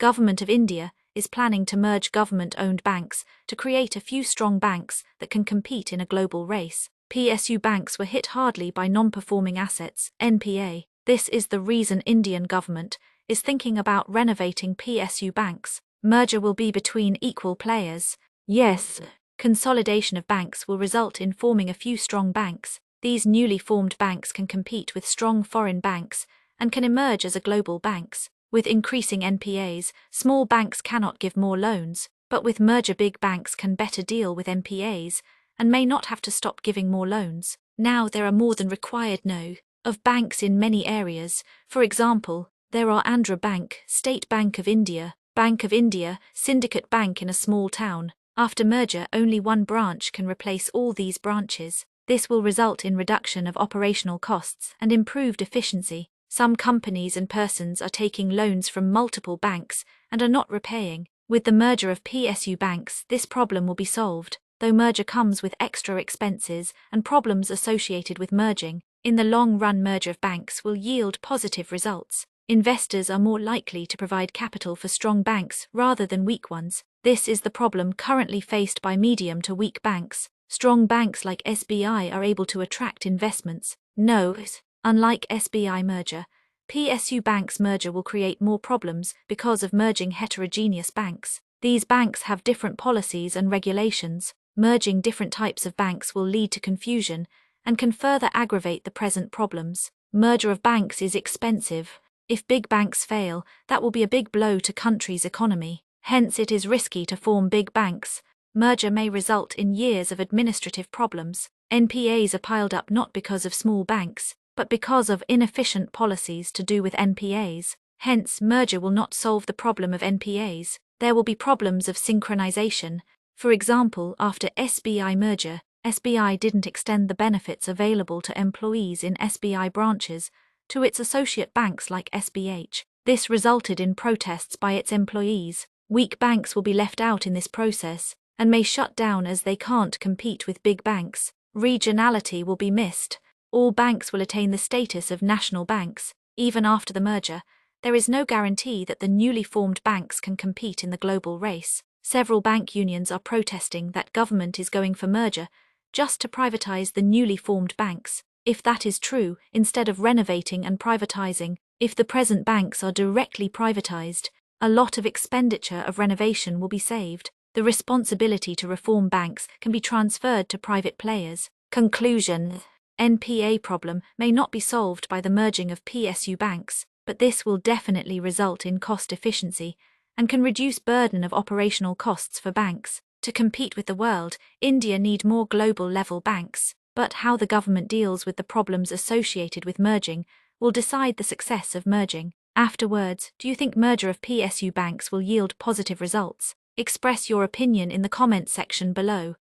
Government of India is planning to merge government-owned banks to create a few strong banks that can compete in a global race. PSU banks were hit hardly by non-performing assets, NPA. This is the reason Indian government is thinking about renovating PSU banks. Merger will be between equal players. Yes, consolidation of banks will result in forming a few strong banks. These newly formed banks can compete with strong foreign banks and can emerge as a global banks. With increasing NPAs, small banks cannot give more loans, but with merger big banks can better deal with NPAs and may not have to stop giving more loans. Now there are more than required of banks in many areas. For example, there are Andhra Bank, State Bank of India, Syndicate Bank in a small town. After merger, only one branch can replace all these branches. This will result in reduction of operational costs and improved efficiency. Some companies and persons are taking loans from multiple banks and are not repaying. With the merger of PSU banks, this problem will be solved, though merger comes with extra expenses and problems associated with merging. In the long run, merger of banks will yield positive results. Investors are more likely to provide capital for strong banks rather than weak ones. This is the problem currently faced by medium to weak banks. Strong banks like SBI are able to attract investments. Unlike SBI merger, PSU banks merger will create more problems because of merging heterogeneous banks. These banks have different policies and regulations. Merging different types of banks will lead to confusion and can further aggravate the present problems. Merger of banks is expensive. If big banks fail, that will be a big blow to country's economy. Hence it is risky to form big banks. Merger may result in years of administrative problems. NPAs are piled up not because of small banks, but because of inefficient policies to do with NPAs. Hence, merger will not solve the problem of NPAs. There will be problems of synchronization. For example, after SBI merger, SBI didn't extend the benefits available to employees in SBI branches to its associate banks like SBH. This resulted in protests by its employees. Weak banks will be left out in this process and may shut down as they can't compete with big banks. Regionality will be missed. All banks will attain the status of national banks. Even after the merger, there is no guarantee that the newly formed banks can compete in the global race. Several bank unions are protesting that government is going for merger just to privatize the newly formed banks. If that is true, instead of renovating and privatizing, if the present banks are directly privatized, a lot of expenditure of renovation will be saved. The responsibility to reform banks can be transferred to private players. Conclusion: NPA problem may not be solved by the merging of PSU banks, but this will definitely result in cost efficiency and can reduce burden of operational costs for banks. To compete with the world, India need more global-level banks, but how the government deals with the problems associated with merging will decide the success of merging. Afterwards, do you think merger of PSU banks will yield positive results? Express your opinion in the comments section below.